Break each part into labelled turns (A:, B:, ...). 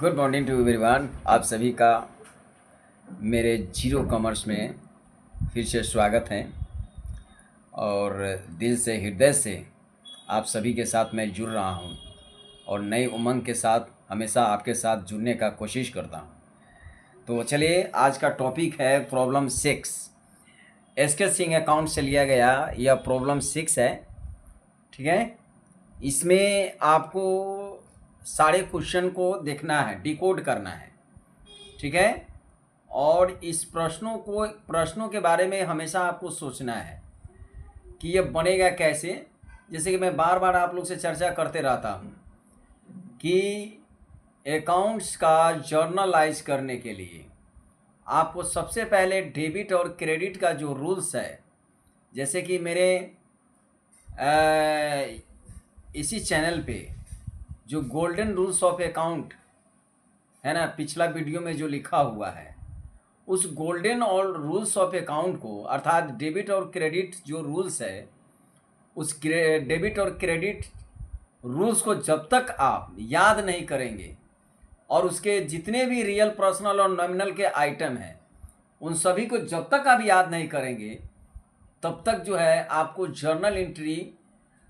A: Good morning to everyone. आप सभी का मेरे जीरो कॉमर्स में फिर से स्वागत है और दिल से हृदय से आप सभी के साथ मैं जुड़ रहा हूं और नई उमंग के साथ हमेशा आपके साथ जुड़ने का कोशिश करता हूं। तो चलिए, आज का टॉपिक है प्रॉब्लम 6। एसके सिंह अकाउंट से लिया गया यह प्रॉब्लम 6 है। ठीक है, इसमें आपको सारे क्वेश्चन को देखना है, डिकोड करना है। ठीक है, और इस प्रश्नों के बारे में हमेशा आपको सोचना है कि ये बनेगा कैसे। जैसे कि मैं बार बार आप लोग से चर्चा करते रहता हूँ कि अकाउंट्स का जर्नलाइज करने के लिए आपको सबसे पहले डेबिट और क्रेडिट का जो रूल्स है, जैसे कि मेरे इसी चैनल पे जो गोल्डन रूल्स ऑफ अकाउंट है ना, पिछला वीडियो में जो लिखा हुआ है, उस गोल्डन और रूल्स ऑफ अकाउंट को, अर्थात डेबिट और क्रेडिट जो रूल्स है, उस डेबिट और क्रेडिट रूल्स को जब तक आप याद नहीं करेंगे और उसके जितने भी रियल, पर्सनल और नॉमिनल के आइटम हैं, उन सभी को जब तक आप याद नहीं करेंगे तब तक जो है आपको जर्नल एंट्री,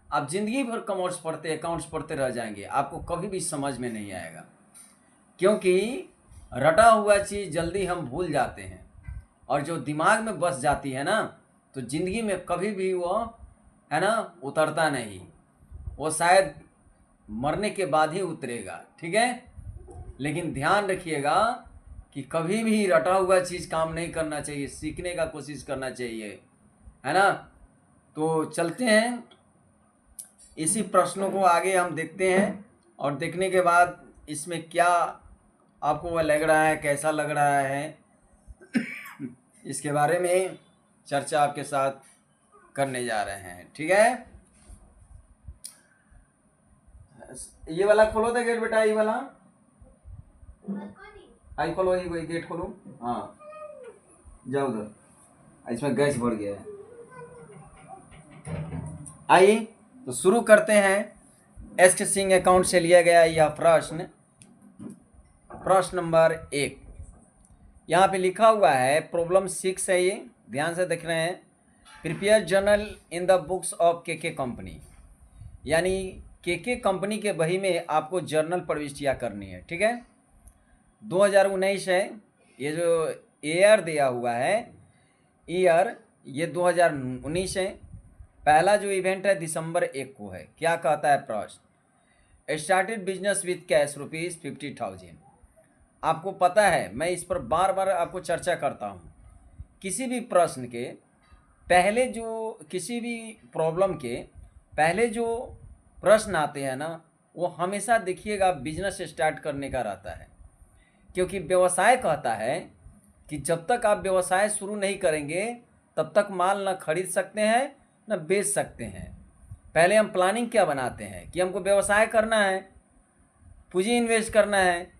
A: आप जिंदगी भर कॉमर्स पढ़ते, अकाउंट्स पढ़ते रह जाएंगे, आपको कभी भी समझ में नहीं आएगा। क्योंकि रटा हुआ चीज़ जल्दी हम भूल जाते हैं और जो दिमाग में बस जाती है ना, तो ज़िंदगी में कभी भी वो है ना उतरता नहीं, वो शायद मरने के बाद ही उतरेगा। ठीक है, लेकिन ध्यान रखिएगा कि कभी भी रटा हुआ चीज़ काम नहीं करना चाहिए, सीखने का कोशिश करना चाहिए, है ना। तो चलते हैं, इसी प्रश्नों को आगे हम देखते हैं और देखने के बाद इसमें क्या आपको वह लग रहा है, कैसा लग रहा है, इसके बारे में चर्चा आपके साथ करने जा रहे हैं। ठीक है, ये वाला खोलो था गेट बेटा, ये वाला आई खोलो, ये गेट खोलो। हाँ, जाओ उधर, इसमें गैस बढ़ गया है। आइए तो शुरू करते हैं। एसके सिंह अकाउंट से लिया गया यह प्रश्न नंबर 1। यहाँ पे लिखा हुआ है, प्रॉब्लम 6 है ये, ध्यान से देख रहे हैं। Prepare journal in the books of के कंपनी, यानी के कंपनी के बही में आपको जर्नल प्रविष्टियाँ करनी है। ठीक है, 2019 है, ये जो ईयर दिया हुआ है, ईयर ये 2019 है। पहला जो इवेंट है दिसंबर 1 को है। क्या कहता है प्रश्न, स्टार्टेड बिजनेस विथ कैश ₹50,000। आपको पता है, मैं इस पर बार बार आपको चर्चा करता हूँ, किसी भी प्रश्न के पहले जो, किसी भी प्रॉब्लम के पहले जो प्रश्न आते हैं ना, वो हमेशा देखिएगा बिजनेस स्टार्ट करने का रहता है। क्योंकि व्यवसाय कहता है कि जब तक आप व्यवसाय शुरू नहीं करेंगे तब तक माल न खरीद सकते हैं न बेच सकते हैं। पहले हम प्लानिंग क्या बनाते हैं कि हमको व्यवसाय करना है, पूंजी इन्वेस्ट करना है।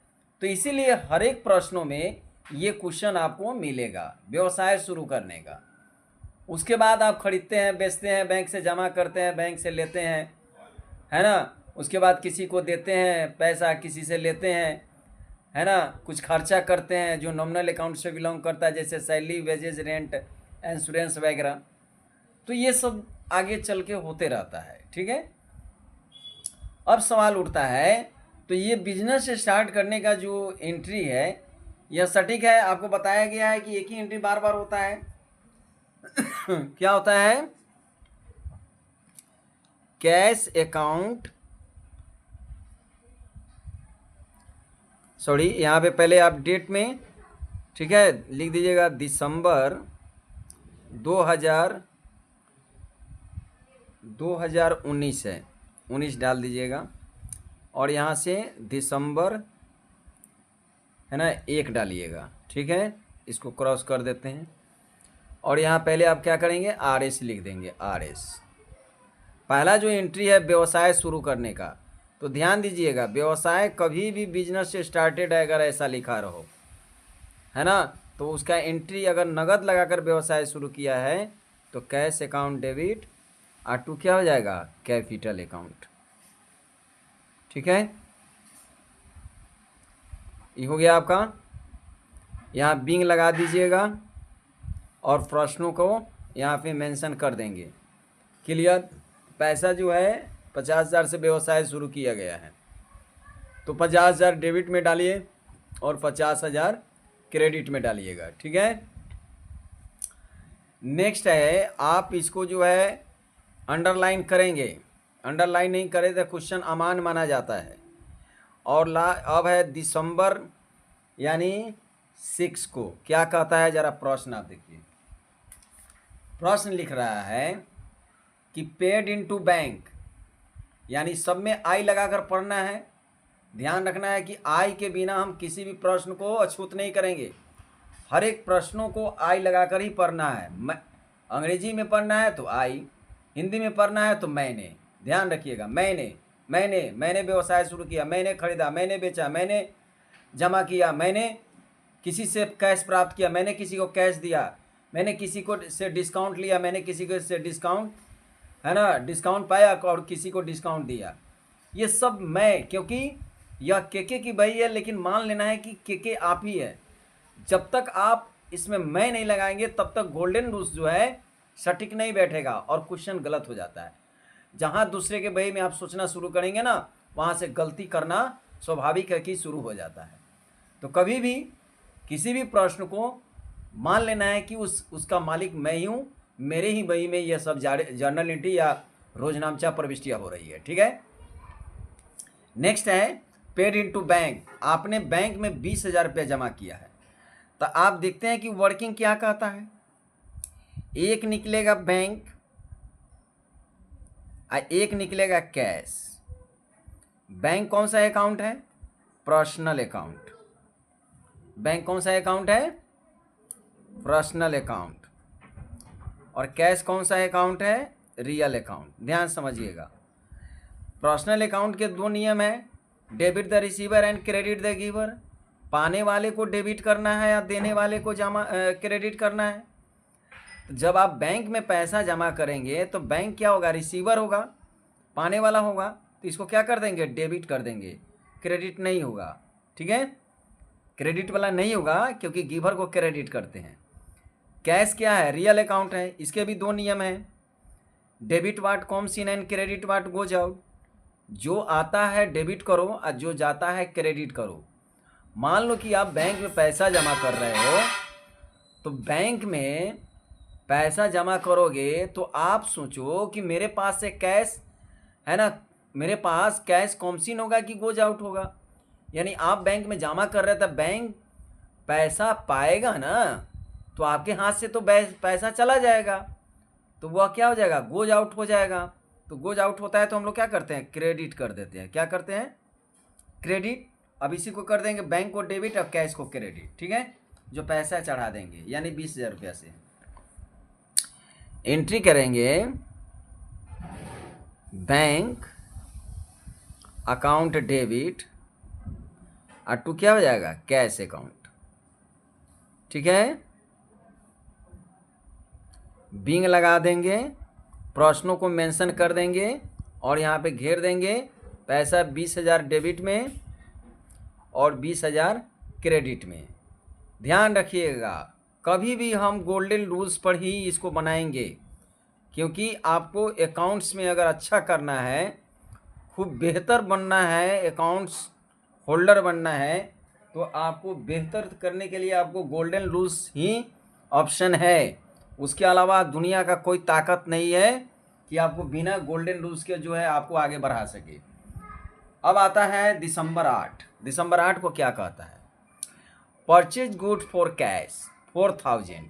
A: तो इसीलिए हर एक प्रश्नों में ये क्वेश्चन आपको मिलेगा व्यवसाय शुरू करने का। उसके बाद आप खरीदते हैं, बेचते हैं, बैंक से जमा करते हैं, बैंक से लेते हैं, है ना। उसके बाद किसी को देते हैं पैसा, किसी से लेते हैं, है ना। कुछ खर्चा करते हैं जो नॉमिनल अकाउंट से बिलोंग करता है, जैसे सैलरी, वेजेज, रेंट, इंश्योरेंस वगैरह। तो ये सब आगे चल के होते रहता है। ठीक है, अब सवाल उठता है, तो ये बिजनेस स्टार्ट करने का जो एंट्री है यह सटीक है। आपको बताया गया है कि एक ही एंट्री बार बार होता है। क्या होता है, कैश अकाउंट, सॉरी यहाँ पे पहले आप डेट में, ठीक है, लिख दीजिएगा दिसंबर 2019 है, 19 डाल दीजिएगा और यहाँ से दिसंबर है ना 1 डालिएगा। ठीक है, इसको क्रॉस कर देते हैं और यहाँ पहले आप क्या करेंगे, RS लिख देंगे। RS पहला जो एंट्री है व्यवसाय शुरू करने का। तो ध्यान दीजिएगा, व्यवसाय कभी भी बिजनेस से स्टार्टेड है अगर ऐसा लिखा रहो, है ना, तो उसका एंट्री अगर नगद लगाकर व्यवसाय शुरू किया है तो कैश अकाउंट डेबिट, R2 क्या हो जाएगा, कैपिटल अकाउंट। ठीक है, ये हो गया आपका। यहाँ बिंग लगा दीजिएगा और प्रश्नों को यहाँ पे मेंशन कर देंगे। क्लियर। पैसा जो है 50,000 से व्यवसाय शुरू किया गया है, तो 50,000 डेबिट में डालिए और 50,000 क्रेडिट में डालिएगा। ठीक है। नेक्स्ट है, आप इसको जो है अंडरलाइन करेंगे। अंडरलाइन नहीं करें तो क्वेश्चन अमान माना जाता है। और अब है दिसंबर यानी 6 को क्या कहता है, जरा प्रश्न आप देखिए। प्रश्न लिख रहा है कि पेड इनटू बैंक, यानी सब में आई लगाकर पढ़ना है। ध्यान रखना है कि आई के बिना हम किसी भी प्रश्न को अछूत नहीं करेंगे। हर एक प्रश्नों को आई लगाकर ही पढ़ना है। अंग्रेजी में पढ़ना है तो आई, हिंदी में पढ़ना है तो मैंने। ध्यान रखिएगा, मैंने व्यवसाय शुरू किया, मैंने खरीदा, मैंने बेचा, मैंने जमा किया, मैंने किसी से कैश प्राप्त किया, मैंने किसी को कैश दिया, मैंने किसी को से डिस्काउंट लिया, मैंने किसी को से डिस्काउंट, है ना, डिस्काउंट पाया और किसी को डिस्काउंट दिया। ये सब मैं, क्योंकि यह केके की बही है, लेकिन मान लेना है कि केके आप ही है। जब तक आप इसमें मैं नहीं लगाएंगे तब तक गोल्डन रूल्स जो है सटीक नहीं बैठेगा और क्वेश्चन गलत हो जाता है। जहाँ दूसरे के बही में आप सोचना शुरू करेंगे ना, वहाँ से गलती करना स्वाभाविक है कि शुरू हो जाता है। तो कभी भी किसी भी प्रश्न को मान लेना है कि उसका मालिक मैं ही हूँ, मेरे ही बही में यह सब जर्नल एंट्री या रोजनामचा प्रविष्टियाँ हो रही है। ठीक है। नेक्स्ट है पेड इनटू बैंक। आपने बैंक में 20,000 रुपया जमा किया है, तो आप देखते हैं कि वर्किंग क्या कहता है। एक निकलेगा बैंक और एक निकलेगा कैश। बैंक कौन सा अकाउंट है? Personal account. बैंक कौन सा अकाउंट है? Personal account. और कैश कौन सा अकाउंट है? Real account. ध्यान समझिएगा, पर्सनल अकाउंट के दो नियम है, debit the receiver and credit the giver. पाने वाले को डेबिट करना है या देने वाले को क्रेडिट करना है। तो जब आप बैंक में पैसा जमा करेंगे तो बैंक क्या होगा? रिसीवर होगा, पाने वाला होगा, तो इसको क्या कर देंगे? डेबिट कर देंगे, क्रेडिट नहीं होगा। ठीक है, क्रेडिट वाला नहीं होगा क्योंकि गिवर को क्रेडिट करते हैं। कैश क्या है? रियल अकाउंट है। इसके भी दो नियम हैं, debit what comes in and credit what goes out. जो आता है डेबिट करो और जो जाता है क्रेडिट करो। मान लो कि आप बैंक में पैसा जमा कर रहे हो, तो बैंक में पैसा जमा करोगे तो आप सोचो कि मेरे पास से कैश है ना, मेरे पास कैश कॉम्सिन होगा कि गोज आउट होगा। यानी आप बैंक में जमा कर रहे थे, बैंक पैसा पाएगा ना, तो आपके हाथ से तो पैसा चला जाएगा, तो वह क्या हो जाएगा? गोज आउट हो जाएगा। तो गोज आउट होता है तो हम लोग क्या करते हैं? क्रेडिट कर देते हैं। क्या करते हैं? क्रेडिट। अब इसी को कर देंगे बैंक को डेबिट और कैश को क्रेडिट। ठीक है, जो पैसा चढ़ा देंगे, यानी 20,000 रुपया से एंट्री करेंगे बैंक अकाउंट डेबिट और टू क्या हो जाएगा? Cash account. ठीक है, बिंग लगा देंगे, प्रश्नों को मेंशन कर देंगे और यहाँ पे घेर देंगे पैसा 20,000 डेबिट में और 20,000 क्रेडिट में। ध्यान रखिएगा, कभी भी हम गोल्डन रूल्स पर ही इसको बनाएंगे, क्योंकि आपको अकाउंट्स में अगर अच्छा करना है, खूब बेहतर बनना है, अकाउंट्स होल्डर बनना है, तो आपको बेहतर करने के लिए आपको गोल्डन रूल्स ही ऑप्शन है। उसके अलावा दुनिया का कोई ताकत नहीं है कि आपको बिना गोल्डन रूल्स के जो है आपको आगे बढ़ा सके। अब आता है दिसंबर 8। दिसंबर 8 को क्या कहता है? Purchase good for cash 4,000।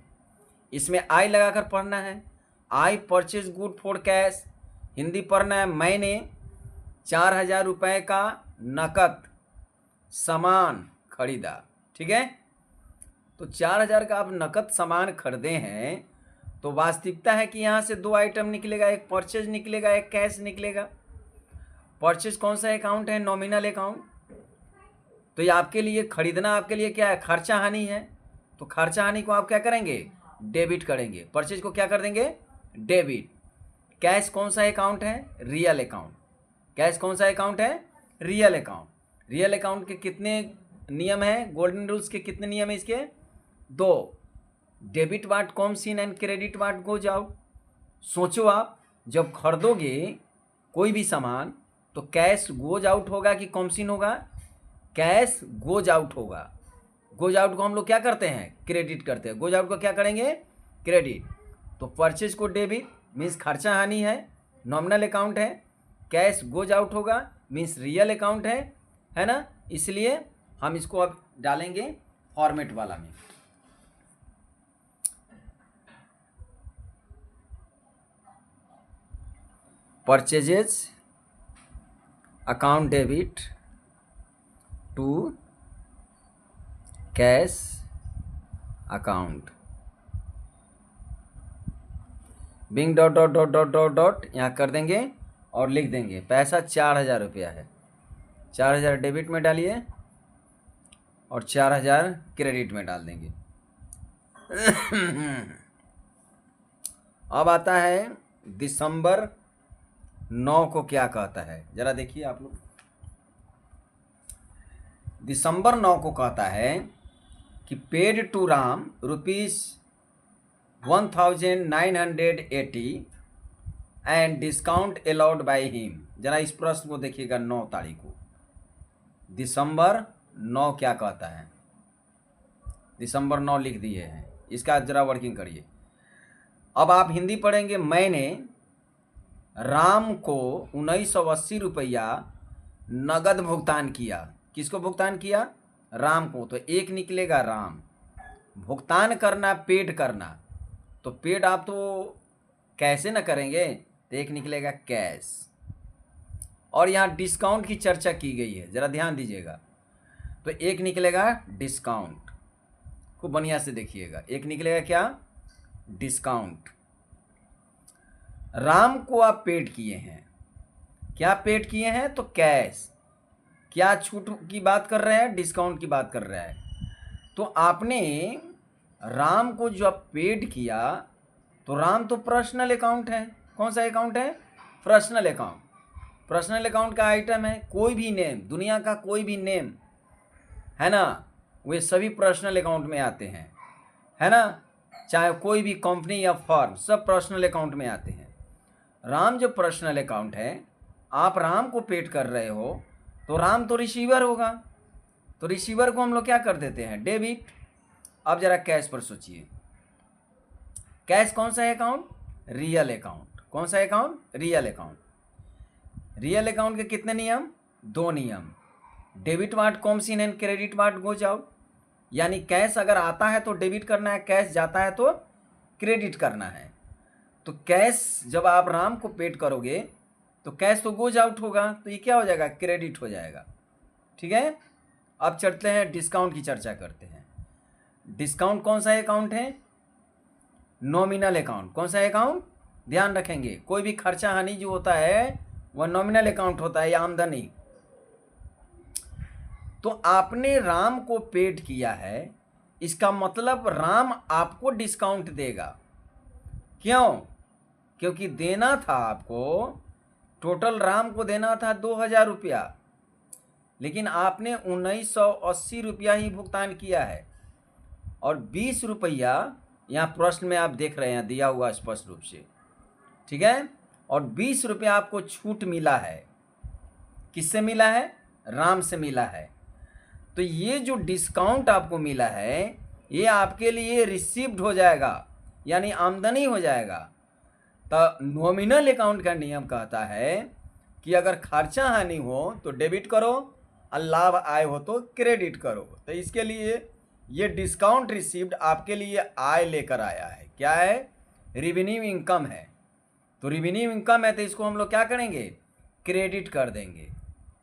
A: इसमें आई लगाकर पढ़ना है। I purchase good for cash, Hindi पढ़ना है मैंने 4,000 रुपये का नकद सामान खरीदा। ठीक है, तो 4,000 का आप नकद सामान खरीदे हैं, तो वास्तविकता है कि यहाँ से दो आइटम निकलेगा, एक परचेज निकलेगा, एक कैश निकलेगा। परचेज कौन सा अकाउंट है? Nominal account. तो ये आपके लिए खरीदना, आपके लिए क्या है? खर्चा हानि है। तो खर्चा हानि को आप क्या करेंगे? डेबिट करेंगे। परचेज को क्या कर देंगे? डेबिट। कैश कौन सा अकाउंट है? Real account. कैश कौन सा अकाउंट है? Real account. रियल अकाउंट के कितने नियम है गोल्डन रूल्स के, कितने नियम है इसके? 2। Debit watt comes in and credit what goes out. सोचो आप जब खरीदोगे कोई भी सामान तो कैश गोज आउट होगा कि कम्स इन होगा? कैश गोज आउट होगा। गोज आउट को हम लोग क्या करते हैं? क्रेडिट करते हैं। गोज आउट को क्या करेंगे? क्रेडिट। तो परचेज को डेबिट मीन्स खर्चा हानि है, नॉमिनल अकाउंट है। कैश गोज आउट होगा मीन्स रियल अकाउंट है ना? इसलिए हम इसको अब डालेंगे फॉर्मेट वाला में। Purchases account debit to cash account, being dot dot dot dot dot dot यहाँ कर देंगे और लिख देंगे पैसा 4000 रुपया है। 4000 डेबिट में डालिए और 4000 क्रेडिट में डाल देंगे। अब आता है दिसंबर 9 को क्या कहता है, जरा देखिए आप लोग। दिसंबर 9 को कहता है कि paid to Ram ₹1980 and discount allowed by him. जरा इस प्रश्न को देखिएगा 9 तारीख को। दिसंबर 9 क्या कहता है? दिसंबर 9 लिख दिए हैं, इसका जरा वर्किंग करिए। अब आप हिंदी पढ़ेंगे। मैंने राम को 1980 रुपया नगद भुगतान किया। किसको भुगतान किया? राम को। तो एक निकलेगा राम। भुगतान करना पेड करना, तो पेड आप तो कैसे ना करेंगे, तो एक निकलेगा कैश। और यहाँ डिस्काउंट की चर्चा की गई है, ज़रा ध्यान दीजिएगा। तो एक निकलेगा डिस्काउंट। खूब बढ़िया से देखिएगा, एक निकलेगा क्या? डिस्काउंट। राम को आप पेड किए हैं। क्या पेड किए हैं? तो कैश। क्या छूट की बात कर रहे हैं? डिस्काउंट की बात कर रहा है। तो आपने राम को जब पेड किया तो राम तो पर्सनल अकाउंट है। कौन सा अकाउंट है? Personal account. पर्सनल अकाउंट का आइटम है कोई भी नेम, दुनिया का कोई भी नेम है ना, वे सभी पर्सनल अकाउंट में आते हैं, है ना? चाहे कोई भी कंपनी या फर्म, सब पर्सनल अकाउंट में आते हैं। राम जो पर्सनल अकाउंट है, आप राम को पेड कर रहे हो तो राम तो रिसीवर होगा। तो रिसीवर को हम लोग क्या कर देते हैं? डेबिट। अब जरा कैश पर सोचिए। कैश कौन सा अकाउंट? Real account. कौन सा account? Real account. Real account के कितने नियम? 2 नियम। Debit watt comes in and credit what goes out. यानी कैश अगर आता है तो डेबिट करना है, कैश जाता है तो क्रेडिट करना है। तो कैश जब आप राम को पेड करोगे तो कैश तो गोज आउट होगा, तो ये क्या हो जाएगा? क्रेडिट हो जाएगा। ठीक है। अब चलते हैं डिस्काउंट की चर्चा करते हैं। डिस्काउंट कौन सा अकाउंट है? Nominal account. कौन सा अकाउंट? ध्यान रखेंगे, कोई भी खर्चा हानि जो होता है वह नॉमिनल अकाउंट होता है या आमदनी। तो आपने राम को पेड किया है, इसका मतलब राम आपको डिस्काउंट देगा। क्यों? क्योंकि देना था आपको, टोटल राम को देना था 2000 रुपया, लेकिन आपने 1980 रुपया ही भुगतान किया है। और 20 रुपया यहाँ प्रश्न में आप देख रहे हैं दिया हुआ स्पष्ट रूप से, ठीक है। और 20 रुपया आपको छूट मिला है। किससे मिला है? राम से मिला है। तो ये जो डिस्काउंट आपको मिला है ये आपके लिए रिसीव्ड हो जाएगा, यानी आमदनी हो जाएगा। तो नॉमिनल अकाउंट का नियम कहता है कि अगर खर्चा हानि हो तो डेबिट करो और लाभ आय हो तो क्रेडिट करो। तो इसके लिए ये डिस्काउंट रिसीव्ड आपके लिए आय लेकर आया है। क्या है? रेवेन्यू इनकम है। तो रेवेन्यू इनकम है तो इसको हम लोग क्या करेंगे? क्रेडिट कर देंगे।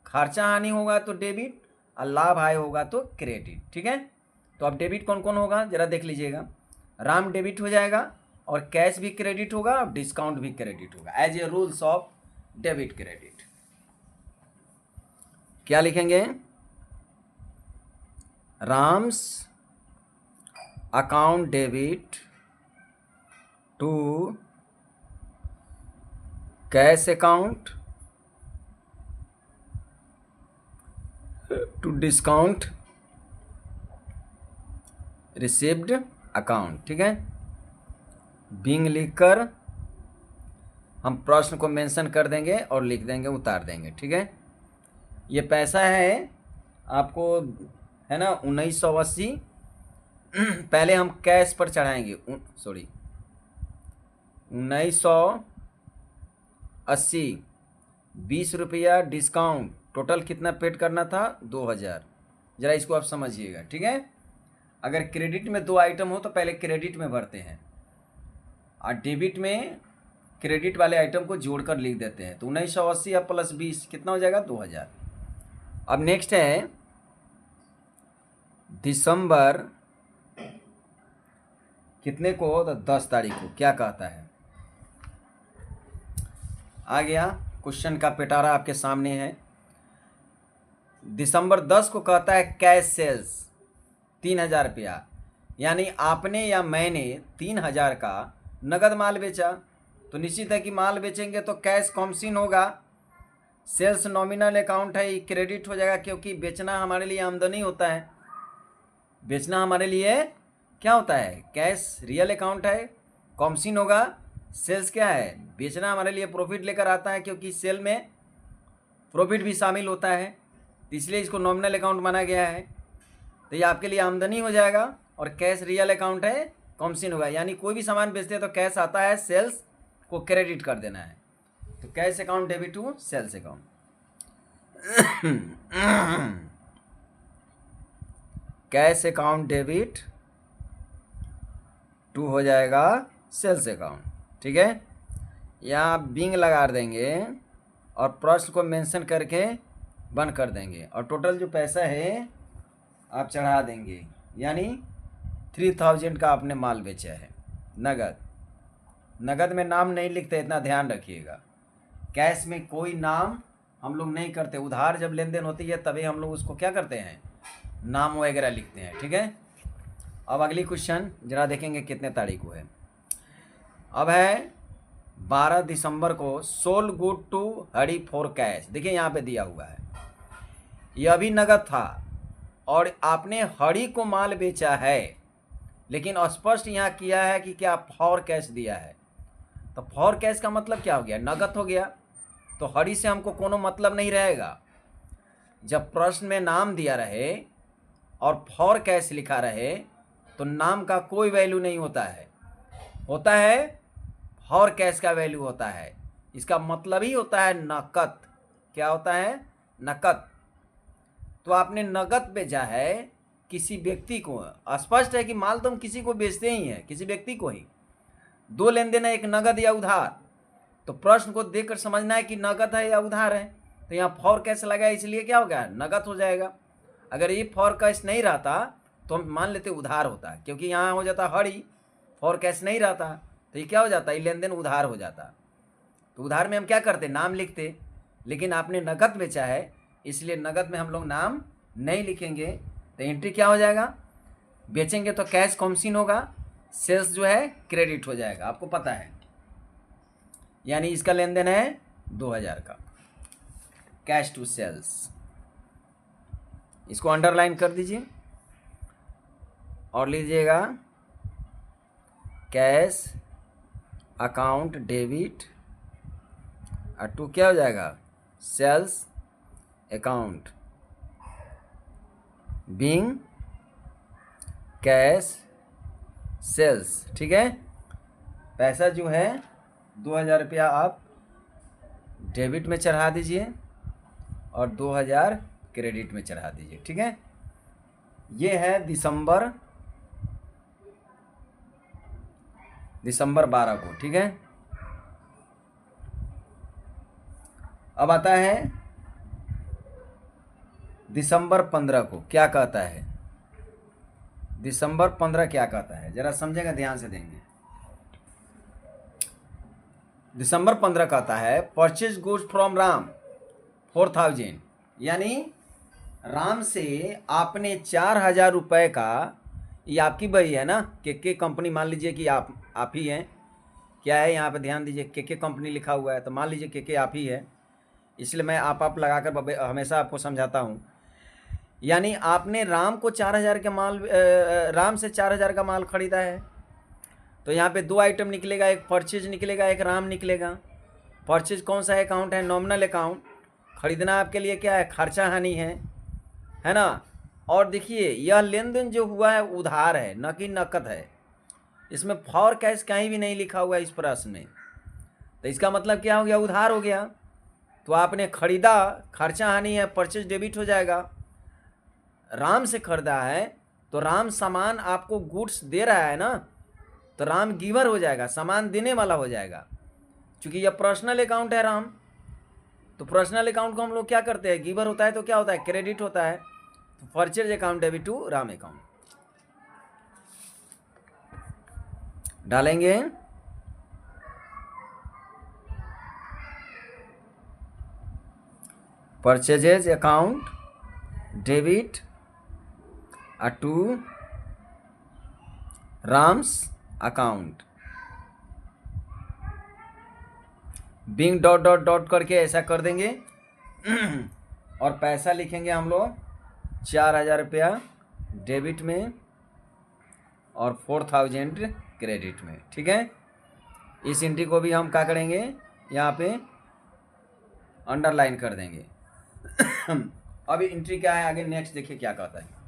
A: खर्चा हानि होगा तो डेबिट और लाभ आय होगा तो क्रेडिट। ठीक है। तो अब डेबिट कौन कौन होगा जरा देख लीजिएगा। राम डेबिट हो जाएगा और कैश भी क्रेडिट होगा और डिस्काउंट भी क्रेडिट होगा as a rules of debit credit. क्या लिखेंगे? Ram's account debit to cash account to discount received account, ठीक है। बीइंग लिखकर हम प्रश्न को मेंशन कर देंगे और लिख देंगे, उतार देंगे, ठीक है। ये पैसा है आपको, है ना, 1980। पहले हम कैश पर चढ़ाएंगे, 1980, 20 रुपया डिस्काउंट, टोटल कितना पेड करना था, 2000। ज़रा इसको आप समझिएगा, ठीक है। अगर क्रेडिट में 2 आइटम हो तो पहले क्रेडिट में भरते हैं और डेबिट में क्रेडिट वाले आइटम को जोड़कर लिख देते हैं। तो 1980 अब प्लस 20 कितना हो जाएगा, 2000। अब नेक्स्ट है दिसंबर कितने को, तो 10 तारीख को। क्या कहता है, आ गया क्वेश्चन का पिटारा आपके सामने है। दिसंबर 10 को कहता है कैश सेल्स 3000 रुपया, यानी आपने या मैंने 3000 का नगद माल बेचा। तो निश्चित है कि माल बेचेंगे तो कैश कॉमसिन होगा। सेल्स नॉमिनल अकाउंट है, क्रेडिट हो जाएगा, क्योंकि बेचना हमारे लिए आमदनी होता है। बेचना हमारे लिए क्या होता है, कैश रियल अकाउंट है, कॉमसिन होगा। सेल्स क्या है, बेचना हमारे लिए प्रॉफिट लेकर आता है, क्योंकि सेल में प्रॉफिट भी शामिल होता है, इसलिए इसको नॉमिनल अकाउंट माना गया है। तो ये आपके लिए आमदनी हो जाएगा और कैश रियल अकाउंट है, कॉमसिन होगा। यानी कोई भी सामान बेचते हैं तो कैश आता है, सेल्स को क्रेडिट कर देना है। तो cash account debit to sales account. Cash account debit to हो जाएगा सेल्स अकाउंट, ठीक है। यहाँ बिंग लगा देंगे और प्रश्न को मेंशन करके बंद कर देंगे और टोटल जो पैसा है आप चढ़ा देंगे। यानी 3000 का आपने माल बेचा है नगद। नगद में नाम नहीं लिखते, इतना ध्यान रखिएगा। कैश में कोई नाम हम लोग नहीं करते। उधार जब लेन देन होती है तभी हम लोग उसको क्या करते हैं, नाम वगैरह लिखते हैं, ठीक है। अब अगली क्वेश्चन जरा देखेंगे कितने तारीख को है। अब है 12 दिसंबर को sold good to Hari for cash. देखिए यहाँ पे दिया हुआ है, यह भी नगद था और आपने हरी को माल बेचा है, लेकिन स्पष्ट यहाँ किया है कि क्या फॉर कैश दिया है। तो फॉर कैश का मतलब क्या हो गया, नगद हो गया। तो हरी से हमको कोनो मतलब नहीं रहेगा। जब प्रश्न में नाम दिया रहे और फॉर कैश लिखा रहे तो नाम का कोई वैल्यू नहीं होता है, होता है फॉर कैश का वैल्यू होता है। इसका मतलब ही होता है नकद। क्या होता है, नकद। तो आपने नकद बेचा है किसी व्यक्ति को। स्पष्ट है कि माल तो हम किसी को बेचते ही हैं, किसी व्यक्ति को ही। 2 लेन देन है, एक नगद या उधार। तो प्रश्न को देखकर समझना है कि नगद है या उधार है। तो यहाँ फॉर कैश लगा है, इसलिए क्या हो गया, नगद हो जाएगा। अगर ये फॉर कैश नहीं रहता तो हम मान लेते उधार होता, क्योंकि यहाँ हो जाता हरी, फॉर कैश नहीं रहता तो ये क्या हो जाता, ये लेन देन उधार हो जाता। तो उधार में हम क्या करते, नाम लिखते, लेकिन आपने नगद बेचा है इसलिए नगद में हम लोग नाम नहीं लिखेंगे। तो एंट्री क्या हो जाएगा, बेचेंगे तो कैश कॉमसिन होगा, सेल्स जो है क्रेडिट हो जाएगा, आपको पता है। यानी इसका लेन देन है 2000 का, कैश टू सेल्स। इसको अंडरलाइन कर दीजिए और लीजिएगा कैश अकाउंट डेबिट और टू क्या हो जाएगा, sales account being cash sales, ठीक है। पैसा जो है 2000 रुपया आप डेबिट में चढ़ा दीजिए और 2000 क्रेडिट में चढ़ा दीजिए, ठीक है। ये है दिसंबर 12 को, ठीक है। अब आता है दिसंबर 15 को। क्या कहता है दिसंबर 15 क्या कहता है, जरा समझेगा, ध्यान से देंगे। दिसंबर 15 कहता है परचेज गुड्स फ्रॉम राम 4000, यानी राम से आपने 4000 रुपये का, ये आपकी बही है ना, के कंपनी, मान लीजिए कि आप ही हैं। क्या है यहाँ पे ध्यान दीजिए, के कंपनी लिखा हुआ है, तो मान लीजिए के आप ही है, इसलिए मैं आप लगाकर हमेशा आपको समझाता हूँ। यानी आपने राम को 4,000 के माल राम से 4,000 का माल खरीदा है, तो यहाँ पे दो आइटम निकलेगा, एक परचेज निकलेगा, एक राम निकलेगा। परचेज कौन सा अकाउंट है? Nominal account. खरीदना आपके लिए क्या है? खर्चा हानि है ना। और देखिए यह लेन देन जो हुआ है उधार है, न कि नकद है। इसमें फॉर कैश कहीं भी नहीं लिखा हुआ है इस प्रश्न में, तो इसका मतलब क्या हो गया? उधार हो गया। तो आपने खरीदा, खर्चा हानि है, परचेज डेबिट हो जाएगा। राम से खरीदा है तो राम सामान आपको गुड्स दे रहा है ना, तो राम गिवर हो जाएगा, सामान देने वाला हो जाएगा। क्योंकि यह पर्सनल अकाउंट है राम, तो पर्सनल अकाउंट को हम लोग क्या करते हैं? गिवर होता है तो क्या होता है? क्रेडिट होता है। तो purchase account debit to Ram account डालेंगे। Purchases account debit to Ram's account, being dot dot dot करके ऐसा कर देंगे और पैसा लिखेंगे हम लोग 4,000 रुपया डेबिट में और 4,000 क्रेडिट में। ठीक है, इस एंट्री को भी हम क्या करेंगे? यहाँ पे अंडरलाइन कर देंगे। अभी एंट्री क्या है आगे? नेक्स्ट देखिए क्या कहता है।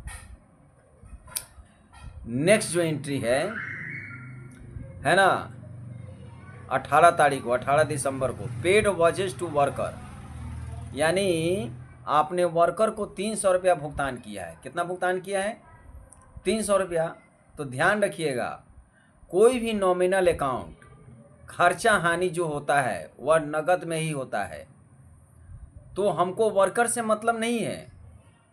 A: नेक्स्ट जो एंट्री है ना, 18 तारीख को, 18 दिसंबर को, पेड वॉचेज टू वर्कर, यानी आपने वर्कर को 300 रुपया भुगतान किया है। कितना भुगतान किया है? 300 रुपया। तो ध्यान रखिएगा, कोई भी नॉमिनल अकाउंट खर्चा हानि जो होता है वह नगद में ही होता है। तो हमको वर्कर से मतलब नहीं है,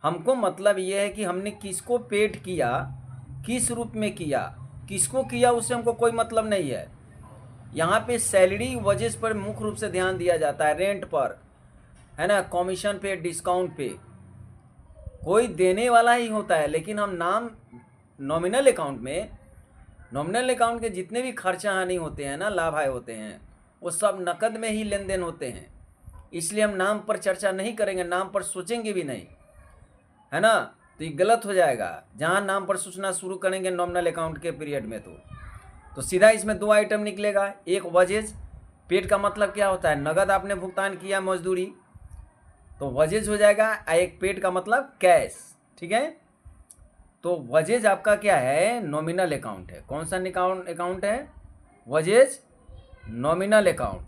A: हमको मतलब ये है कि हमने किसको पेड किया, किस रूप में किया, किसको किया, उससे हमको कोई मतलब नहीं है। यहाँ पे सैलरी वजेस पर मुख्य रूप से ध्यान दिया जाता है, रेंट पर, है ना, कमीशन पे, डिस्काउंट पे, कोई देने वाला ही होता है। लेकिन हम नाम नॉमिनल अकाउंट में, नॉमिनल अकाउंट के जितने भी खर्चा हानि होते हैं ना, लाभ आय होते हैं, वो सब नकद में ही लेन देन होते हैं। इसलिए हम नाम पर चर्चा नहीं करेंगे, नाम पर सोचेंगे भी नहीं, है ना। तो ये गलत हो जाएगा जहाँ नाम पर सोचना शुरू करेंगे नॉमिनल अकाउंट के पीरियड में। तो सीधा इसमें दो आइटम निकलेगा, एक वजेज। पेड का मतलब क्या होता है? नगद आपने भुगतान किया मजदूरी, तो वजेज हो जाएगा। एक पेड का मतलब कैश। ठीक है, तो वजेज आपका क्या है? नॉमिनल अकाउंट है। कौन सा अकाउंट है? वजेज नॉमिनल अकाउंट।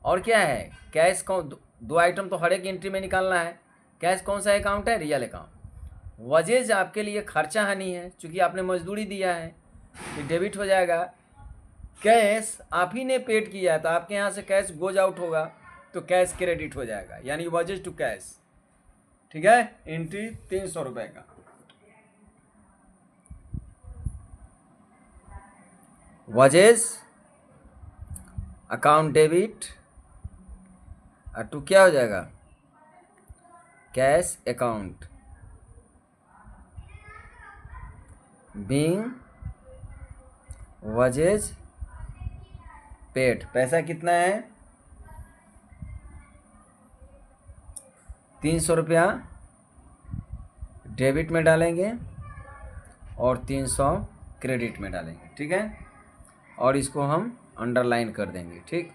A: और क्या है? कैश। दो आइटम तो हर एक एंट्री में निकालना है। कैश कौन सा अकाउंट है? Real account. वजेज आपके लिए खर्चा हानि है, चूँकि आपने मजदूरी दिया है, तो डेबिट हो जाएगा। कैश आप ही ने पेड किया है, तो आपके यहाँ से कैश गोज आउट होगा, तो कैश क्रेडिट हो जाएगा, यानी वजेज टू कैश। ठीक है, एंट्री 300 रुपये का। वजेज अकाउंट डेबिट टू क्या हो जाएगा? Cash account, being wages paid. पैसा कितना है? 300 रुपया डेबिट में डालेंगे और 300 क्रेडिट में डालेंगे। ठीक है, और इसको हम अंडरलाइन कर देंगे। ठीक,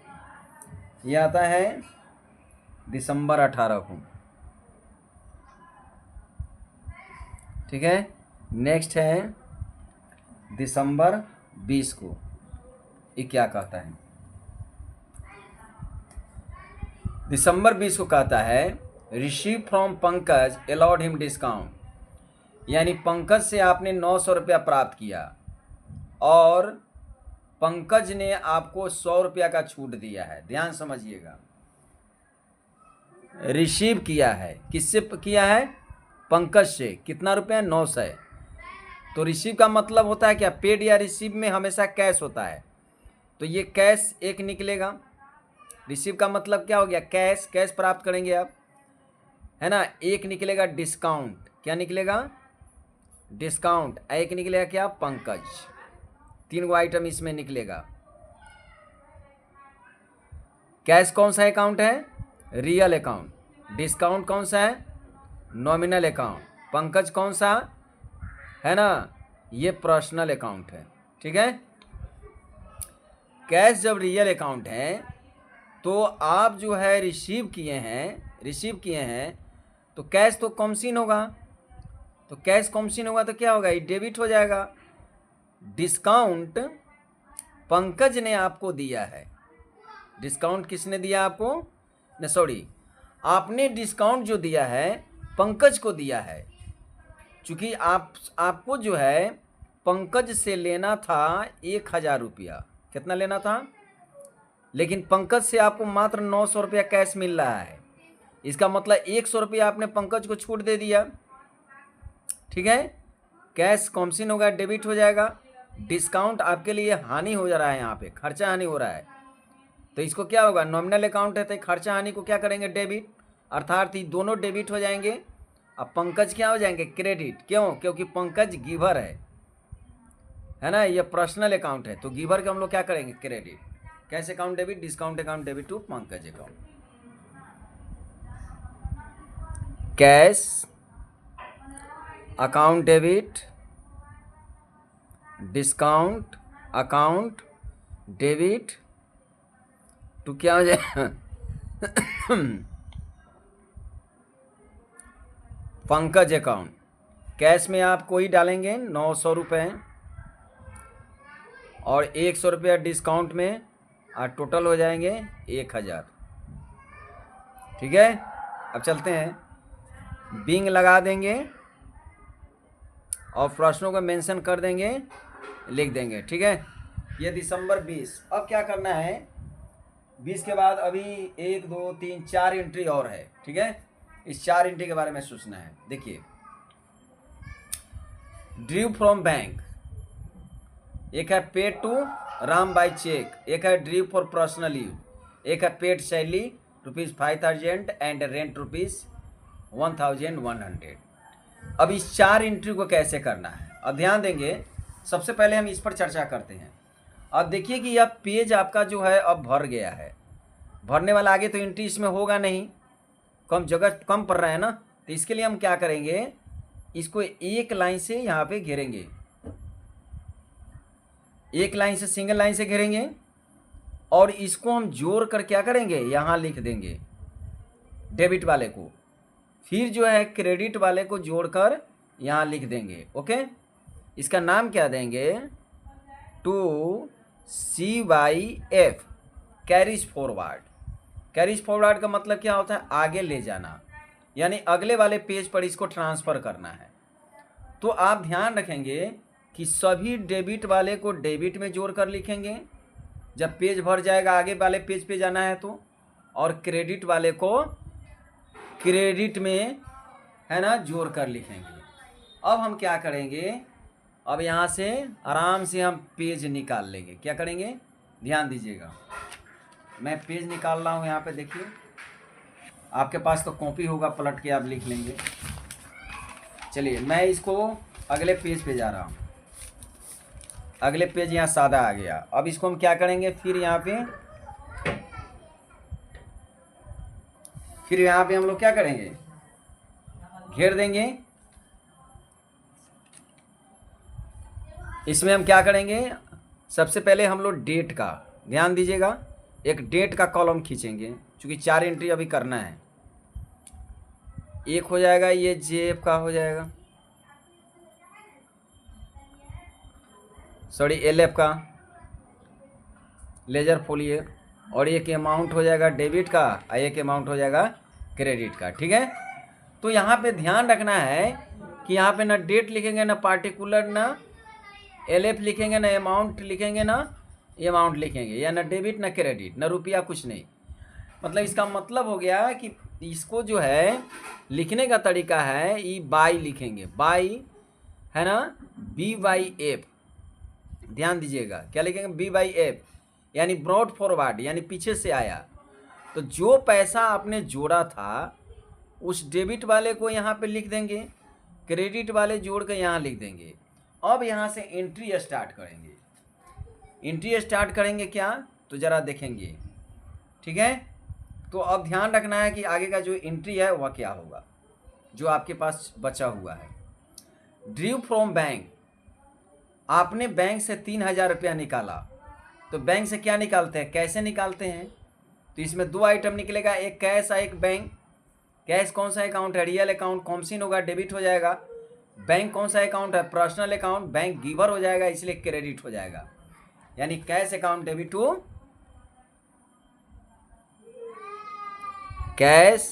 A: ये आता है दिसंबर 18 को। ठीक है, नेक्स्ट है दिसंबर 20 को। ये क्या कहता है? दिसंबर 20 को कहता है, receive from Pankaj allowed him discount, यानी पंकज से आपने 900 रुपया प्राप्त किया और पंकज ने आपको 100 रुपया का छूट दिया है। ध्यान समझिएगा, रिसीव किया है, किससे किया है? पंकज से। कितना रुपया? 900। तो रिसीव का मतलब होता है क्या? पेड या रिसीव में हमेशा कैश होता है, तो ये कैश एक निकलेगा। रिसीव का मतलब क्या हो गया? कैश। कैश प्राप्त करेंगे आप, है ना। एक निकलेगा डिस्काउंट। क्या निकलेगा? डिस्काउंट। एक निकलेगा क्या? पंकज। 3 गो आइटम इसमें निकलेगा। कैश कौन सा अकाउंट है? Real account. डिस्काउंट कौन सा है? Nominal account. पंकज कौन सा है ना, ये पर्सनल अकाउंट है, ठीक है। कैश जब रियल अकाउंट है तो आप जो है रिसीव किए हैं तो कैश तो कॉमसिन होगा, तो कैश कॉमसिन होगा तो क्या होगा, ये डेबिट हो जाएगा। डिस्काउंट पंकज ने आपको दिया है, डिस्काउंट किसने दिया आपको, न सॉरी, आपने डिस्काउंट जो दिया है पंकज को दिया है। चूँकि आपको जो है पंकज से लेना था 1000 रुपया, कितना लेना था, लेकिन पंकज से आपको मात्र 900 रुपया कैश मिल रहा है। इसका मतलब 100 रुपया आपने पंकज को छूट दे दिया, ठीक है। कैश कॉमसिन होगा, डेबिट हो जाएगा। डिस्काउंट आपके लिए हानि हो जा रहा है, यहाँ पे खर्चा हानि हो रहा है, तो इसको क्या होगा, नॉमिनल अकाउंट है तो खर्चा हानि को क्या करेंगे, डेबिट, अर्थात ये दोनों डेबिट हो जाएंगे। अब पंकज क्या हो जाएंगे, क्रेडिट। क्यों, क्योंकि पंकज गिवर है ना, ये पर्सनल अकाउंट है, तो गिवर के हम लोग क्या करेंगे, credit. Cash account debit, discount account debit to Pankaj account. Cash account debit, discount account debit to क्या हो जाए पंकज अकाउंट। कैश में आप कोई डालेंगे 900 रुपये और 100 रुपया डिस्काउंट में, और टोटल हो जाएंगे 1000, ठीक है। अब चलते हैं, बिंग लगा देंगे और प्रश्नों को मेंशन कर देंगे, लिख देंगे, ठीक है। ये दिसंबर 20। अब क्या करना है, 20 के बाद अभी 1 2 3 4 एंट्री और है, ठीक है। इस 4 एंट्री के बारे में सोचना है। देखिए, ड्यू फ्रॉम बैंक, एक है paid to Ram by cheque, एक है ड्यू फॉर पर्सनल यूज, एक है पेड सैलरी ₹5000 एंड रेंट ₹1100। अब इस 4 एंट्री को कैसे करना है, अब ध्यान देंगे। सबसे पहले हम इस पर चर्चा करते हैं। अब देखिए कि यह पेज आपका जो है अब भर गया है, भरने वाला आगे तो एंट्री इसमें होगा नहीं, कम जगह कम पड़ रहा है ना, तो इसके लिए हम क्या करेंगे, इसको एक लाइन से यहाँ पे घेरेंगे, एक लाइन से, सिंगल लाइन से घेरेंगे, और इसको हम जोड़ कर क्या करेंगे, यहाँ लिख देंगे डेबिट वाले को, फिर जो है क्रेडिट वाले को जोड़कर यहाँ लिख देंगे, ओके। इसका नाम क्या देंगे, to CYF, carries forward. Carries forward का मतलब क्या होता है, आगे ले जाना, यानी अगले वाले पेज पर इसको ट्रांसफ़र करना है। तो आप ध्यान रखेंगे कि सभी डेबिट वाले को डेबिट में जोड़ कर लिखेंगे, जब पेज भर जाएगा आगे वाले पेज पे जाना है तो, और क्रेडिट वाले को क्रेडिट में, है ना, जोड़ कर लिखेंगे। अब हम क्या करेंगे, अब यहाँ से आराम से हम पेज निकाल लेंगे। क्या करेंगे, ध्यान दीजिएगा, मैं पेज निकाल रहा हूँ यहाँ पे, देखिए आपके पास तो कॉपी होगा, पलट के आप लिख लेंगे। चलिए मैं इसको अगले पेज पे जा रहा हूँ, अगले पेज यहाँ सादा आ गया। अब इसको हम क्या करेंगे, फिर यहाँ पे हम लोग क्या करेंगे, घेर देंगे। इसमें हम क्या करेंगे, सबसे पहले हम लोग डेट का, ध्यान दीजिएगा, एक डेट का कॉलम खींचेंगे, क्योंकि 4 एंट्री अभी करना है। एक हो जाएगा, ये जेब का हो जाएगा, सॉरी LF का, लेजर फोलियर, और एक अमाउंट हो जाएगा डेबिट का, और एक अमाउंट हो जाएगा क्रेडिट का, ठीक है। तो यहाँ पे ध्यान रखना है कि यहाँ पे ना डेट लिखेंगे, ना पार्टिकुलर, ना LF लिखेंगे, ना अमाउंट लिखेंगे, ना अमाउंट लिखेंगे, या ना डेबिट ना क्रेडिट ना रुपया, कुछ नहीं। मतलब इसका मतलब हो गया कि इसको जो है लिखने का तरीका है, ई बाई लिखेंगे, बाई, है ना, BYF, ध्यान दीजिएगा, क्या लिखेंगे, BYF, यानी ब्रॉड फॉरवर्ड, यानी पीछे से आया। तो जो पैसा आपने जोड़ा था उस डेबिट वाले को यहाँ पे लिख देंगे, क्रेडिट वाले जोड़ कर यहाँ लिख देंगे। अब यहाँ से एंट्री स्टार्ट करेंगे। एंट्री स्टार्ट करेंगे क्या, तो ज़रा देखेंगे, ठीक है। तो अब ध्यान रखना है कि आगे का जो एंट्री है वह क्या होगा। जो आपके पास बचा हुआ है। ड्रू फ्रॉम बैंक, आपने बैंक से 3,000 रुपया निकाला। तो बैंक से क्या निकालते हैं, कैसे निकालते हैं? तो इसमें दो आइटम निकलेगा, एक कैश और एक बैंक। कैश कौन सा अकाउंट है, रियल अकाउंट, कॉमसिन होगा, डेबिट हो जाएगा। बैंक कौन सा अकाउंट है, पर्सनल अकाउंट, बैंक गिवर हो जाएगा, इसलिए क्रेडिट हो जाएगा। यानी cash account debit to cash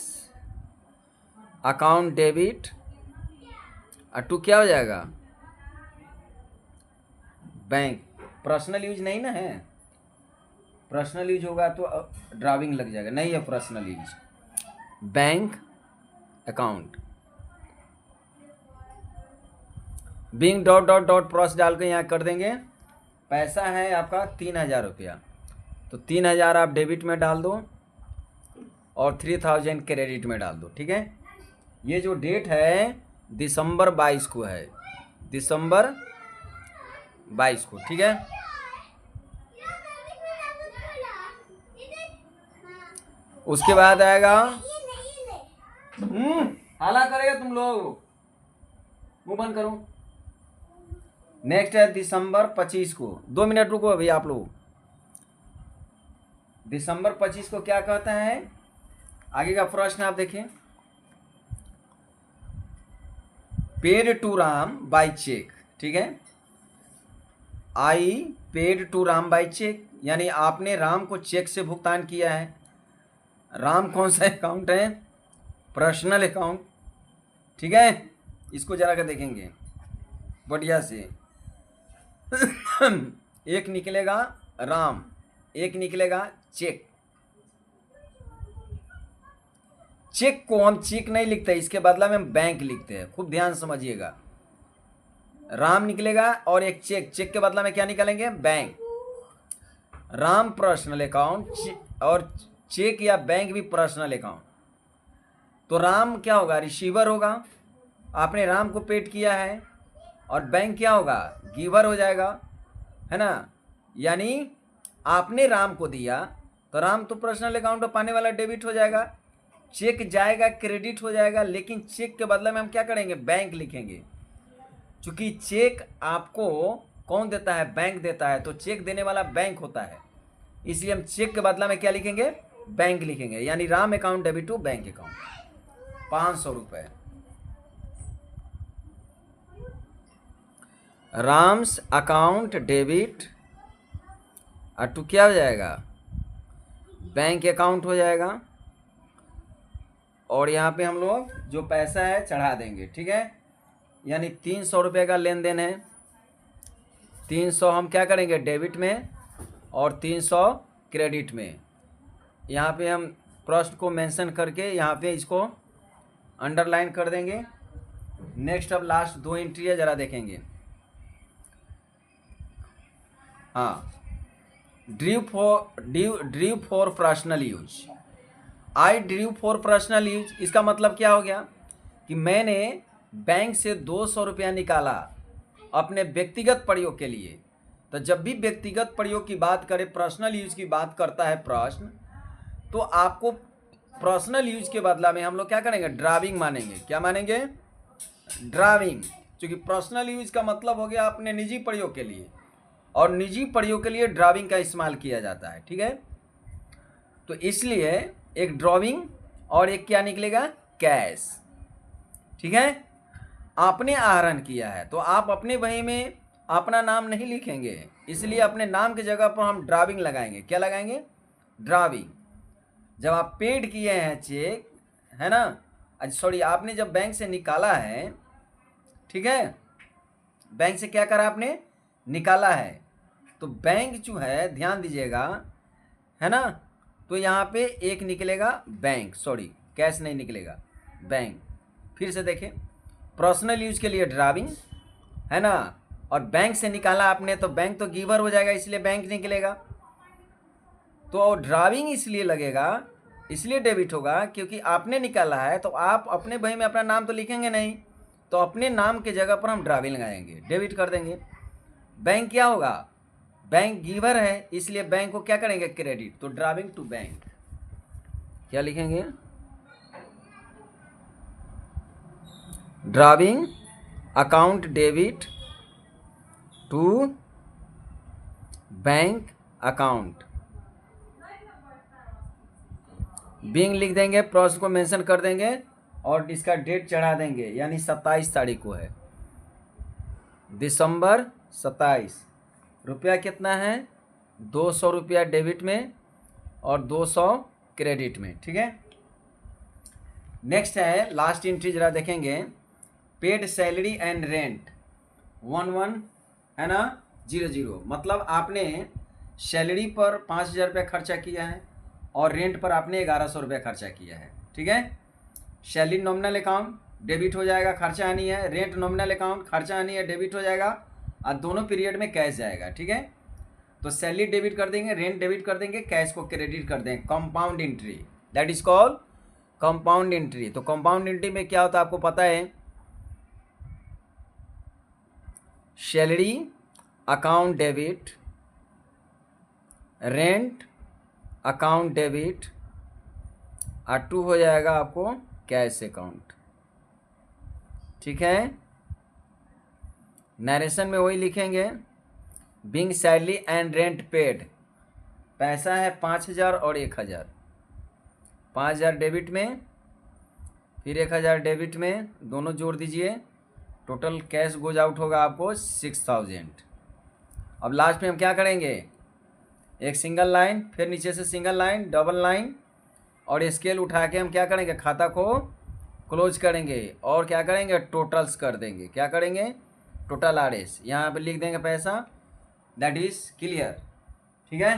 A: account debit और टू क्या हो जाएगा, बैंक। पर्सनल यूज नहीं ना है, पर्सनल यूज होगा तो ड्राविंग लग जाएगा, नहीं है personal use. Bank account being dot dot dot प्रोस डाल के यहाँ कर देंगे। पैसा है आपका 3,000 रुपया, तो 3,000 आप डेबिट में डाल दो और 3,000 क्रेडिट में डाल दो। ठीक है, ये जो डेट है दिसंबर 22 को है, दिसंबर 22 को। ठीक है, उसके बाद आएगा हाला करेगा तुम लोग, मुंह बंद करो। नेक्स्ट है दिसंबर 25 को, 2 मिनट रुको अभी आप लोग। दिसंबर 25 को क्या कहता है, आगे का प्रश्न आप देखें। Paid to Ram by cheque. ठीक है, I paid to Ram by cheque, यानी आपने राम को चेक से भुगतान किया है। राम कौन सा अकाउंट है, पर्सनल अकाउंट। ठीक है, इसको जरा कर देखेंगे बढ़िया से। एक निकलेगा राम, एक निकलेगा चेक। चेक को हम चेक नहीं लिखते, इसके बदला में हम बैंक लिखते हैं, खूब ध्यान समझिएगा। राम निकलेगा और एक चेक, चेक के बदला में क्या निकालेंगे, बैंक। राम पर्सनल अकाउंट और चेक या बैंक भी पर्सनल अकाउंट। तो राम क्या होगा, रिसीवर होगा, आपने राम को पेड किया है, और बैंक क्या होगा, गिवर हो जाएगा, है ना। यानी आपने राम को दिया तो राम तो पर्सनल अकाउंट में पाने वाला डेबिट हो जाएगा, चेक जाएगा क्रेडिट हो जाएगा, लेकिन चेक के बदले में हम क्या करेंगे, बैंक लिखेंगे। क्योंकि चेक आपको कौन देता है, बैंक देता है, तो चेक देने वाला बैंक होता है, इसलिए हम चेक के बदला में क्या लिखेंगे, बैंक लिखेंगे। यानी Ram account debit to bank account 500 रुपये। राम्स अकाउंट डेबिट और टू क्या हो जाएगा, बैंक अकाउंट हो जाएगा। और यहाँ पे हम लोग जो पैसा है चढ़ा देंगे। ठीक है, यानी 300 रुपये का लेन देन है, 300 हम क्या करेंगे डेबिट में और 300 क्रेडिट में। यहाँ पे हम प्रश्न को मेंशन करके यहाँ पे इसको अंडरलाइन कर देंगे। नेक्स्ट अब लास्ट 2 एंट्री है, ज़रा देखेंगे। हाँ, Drew for personal use. I drew for personal use, इसका मतलब क्या हो गया कि मैंने बैंक से 200 रुपया निकाला अपने व्यक्तिगत प्रयोग के लिए। तो जब भी व्यक्तिगत प्रयोग की बात करें, पर्सनल यूज की बात करता है प्रश्न, तो आपको पर्सनल यूज के बदला में हम लोग क्या करेंगे, ड्राविंग मानेंगे। क्या मानेंगे, ड्राविंग। क्योंकि पर्सनल यूज का मतलब हो गया अपने निजी प्रयोग के लिए, और निजी प्रयोग के लिए ड्राविंग का इस्तेमाल किया जाता है। ठीक है, तो इसलिए एक ड्राविंग और एक क्या निकलेगा, कैश। ठीक है, आपने आहरण किया है तो आप अपने बही में अपना नाम नहीं लिखेंगे, इसलिए अपने नाम की जगह पर हम ड्राविंग लगाएंगे। क्या लगाएंगे, ड्राविंग। जब आप पेड किए हैं चेक, है ना, सॉरी, आपने जब बैंक से निकाला है, ठीक है, बैंक से क्या करा आपने, निकाला है, तो बैंक जो है ध्यान दीजिएगा, है ना, तो यहाँ पे एक निकलेगा बैंक, सॉरी कैश नहीं निकलेगा, बैंक। फिर से देखें, पर्सनल यूज के लिए ड्राविंग, है ना, और बैंक से निकाला आपने तो बैंक तो गिवर हो जाएगा, इसलिए बैंक निकलेगा। तो ड्राविंग इसलिए लगेगा, इसलिए डेबिट होगा क्योंकि आपने निकाला है, तो आप अपने बही में अपना नाम तो लिखेंगे नहीं, तो अपने नाम के जगह पर हम ड्राविंग लगाएंगे, डेबिट कर देंगे। बैंक क्या होगा, बैंक गिवर है, इसलिए बैंक को क्या करेंगे, क्रेडिट। तो ड्राविंग टू बैंक क्या लिखेंगे, drawing account debit to bank account. Being लिख देंगे, प्रोसेस को मेंशन कर देंगे और इसका डेट चढ़ा देंगे, यानी 27 तारीख को है, दिसंबर 27। रुपया कितना है? 200 रुपया डेबिट में और 200 क्रेडिट में। ठीक है, नेक्स्ट है लास्ट एंट्री, जरा देखेंगे। पेड सैलरी एंड रेंट 11 है ना 00, मतलब आपने सैलरी पर 5,000 रुपया खर्चा किया है और रेंट पर आपने 1,100 रुपया खर्चा किया है। ठीक है, सैलरी नॉमिनल अकाउंट डेबिट हो जाएगा, खर्चा आनी है। रेंट नॉमिनल अकाउंट खर्चा आनी है, डेबिट हो जाएगा और दोनों पीरियड में कैश जाएगा। ठीक है, तो सैलरी डेबिट कर देंगे, रेंट डेबिट कर देंगे, कैश को क्रेडिट कर देंगे। Compound entry, that is called compound entry. तो कंपाउंड एंट्री में क्या होता है आपको पता है? Salary account debit, rent account debit और 2 हो जाएगा आपको कैश अकाउंट। ठीक है, नरेशन में वही लिखेंगे, being salary and rent paid, पैसा है 5,000 और 1,000। 5,000 डेबिट में, फिर 1,000 डेबिट में, दोनों जोड़ दीजिए, टोटल कैश गोज आउट होगा आपको 6,000। अब लास्ट में हम क्या करेंगे? एक सिंगल लाइन, फिर नीचे से सिंगल लाइन, डबल लाइन और स्केल उठा के हम क्या करेंगे? खाता को क्लोज करेंगे और क्या करेंगे? टोटल्स कर देंगे। क्या करेंगे? टोटल RS यहाँ पे लिख देंगे पैसा। That is clear. ठीक है,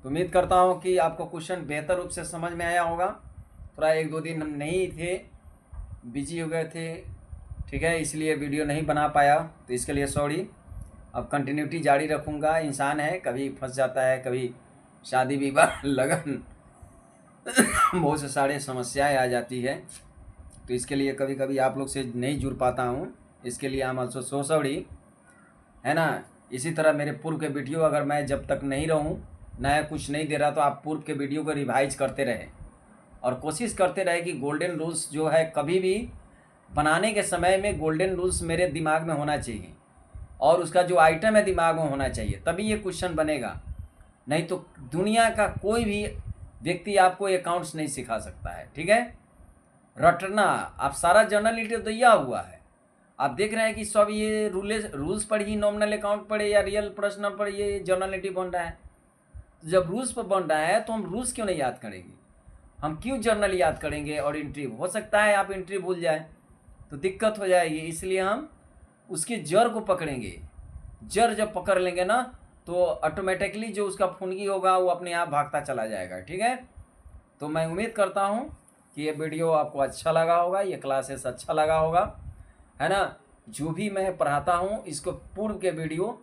A: तो उम्मीद करता हूँ कि आपको क्वेश्चन बेहतर रूप से समझ में आया होगा। थोड़ा 1-2 दिन हम नहीं थे, बिजी हो गए थे। ठीक है, इसलिए वीडियो नहीं बना पाया, तो इसके लिए सॉरी। अब कंटिन्यूटी जारी रखूँगा। इंसान है, कभी फंस जाता है, कभी शादी विवाह लगन बहुत से सारे समस्याएं आ जाती है, तो इसके लिए कभी कभी आप लोग से नहीं जुड़ पाता हूँ। इसके लिए हम ऑल्सो सो सॉरी, है ना। इसी तरह मेरे पूर्व के वीडियो अगर मैं जब तक नहीं रहूँ, नया कुछ नहीं दे रहा, तो आप पूर्व के वीडियो को रिवाइज करते रहें और कोशिश करते रहे कि गोल्डन रूल्स जो है कभी भी बनाने के समय में गोल्डन रूल्स मेरे दिमाग में होना चाहिए और उसका जो आइटम है दिमाग में होना चाहिए, तभी ये क्वेश्चन बनेगा। नहीं तो दुनिया का कोई भी व्यक्ति आपको अकाउंट्स नहीं सिखा सकता है। ठीक है, रटना, आप सारा जर्नलिटी तो दिया हुआ है, आप देख रहे हैं कि सब ये रूल्स पर ही नॉमिनल अकाउंट पढ़े या रियल पर्सनल पर ये जर्नलिटी बन रहा है। जब रूल्स पर बन रहा है तो हम रूल्स क्यों नहीं याद करेंगे? हम क्यों जर्नल याद करेंगे? और एंट्री हो सकता है आप एंट्री भूल जाए तो दिक्कत हो जाएगी, इसलिए हम उसकी जड़ को पकड़ेंगे। जड़ जब पकड़ लेंगे ना तो ऑटोमेटिकली जो उसका फुनगी होगा वो अपने आप भागता चला जाएगा। ठीक है, तो मैं उम्मीद करता हूँ कि ये वीडियो आपको अच्छा लगा होगा, ये क्लासेस अच्छा लगा होगा, है ना। जो भी मैं पढ़ाता हूँ इसको पूर्व के वीडियो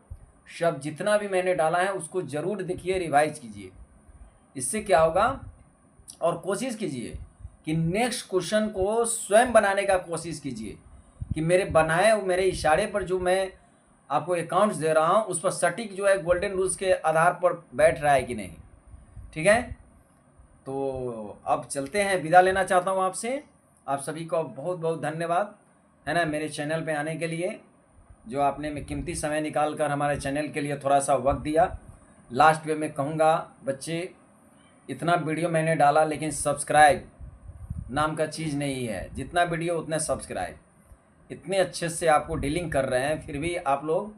A: सब जितना भी मैंने डाला है उसको ज़रूर देखिए, रिवाइज कीजिए। इससे क्या होगा, और कोशिश कीजिए कि नेक्स्ट क्वेश्चन को स्वयं बनाने का कोशिश कीजिए कि मेरे बनाए मेरे इशारे पर जो मैं आपको अकाउंट्स दे रहा हूँ उस पर सटीक जो है गोल्डन रूल्स के आधार पर बैठ रहा है कि नहीं। ठीक है, तो अब चलते हैं, विदा लेना चाहता हूँ आपसे। आप सभी को बहुत बहुत धन्यवाद, है ना, मेरे चैनल पे आने के लिए, जो आपने कीमती समय निकाल कर हमारे चैनल के लिए थोड़ा सा वक्त दिया। लास्ट में मैं कहूँगा बच्चे, इतना वीडियो मैंने डाला लेकिन सब्सक्राइब नाम का चीज़ नहीं है। जितना वीडियो उतने सब्सक्राइब, इतने अच्छे से आपको डीलिंग कर रहे हैं, फिर भी आप लोग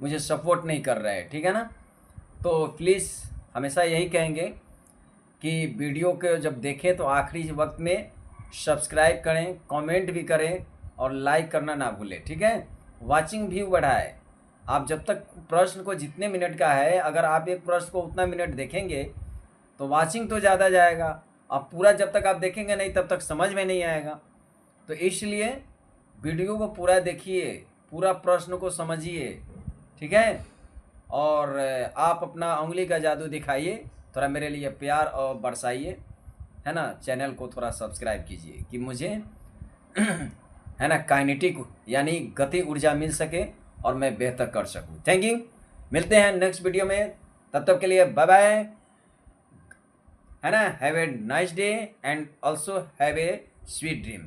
A: मुझे सपोर्ट नहीं कर रहे हैं। ठीक है ना, तो प्लीज़ हमेशा यही कहेंगे कि वीडियो को जब देखें तो आखिरी वक्त में सब्सक्राइब करें, कमेंट भी करें और लाइक करना ना भूलें। ठीक है, वाचिंग व्यू बढ़ाए। आप जब तक प्रश्न को जितने मिनट का है, अगर आप एक प्रश्न को उतना मिनट देखेंगे तो वाचिंग तो ज़्यादा जाएगा। आप पूरा जब तक आप देखेंगे नहीं तब तक समझ में नहीं आएगा। तो इसलिए वीडियो को पूरा देखिए, पूरा प्रश्न को समझिए। ठीक है, और आप अपना उंगली का जादू दिखाइए, थोड़ा मेरे लिए प्यार और बरसाइए, है ना। चैनल को थोड़ा सब्सक्राइब कीजिए कि मुझे है ना काइनेटिक यानी गति ऊर्जा मिल सके और मैं बेहतर कर सकूं। थैंक यू, मिलते हैं नेक्स्ट वीडियो में, तब तक के लिए बाय बाय, है ना। Have a nice day and also have a sweet dream.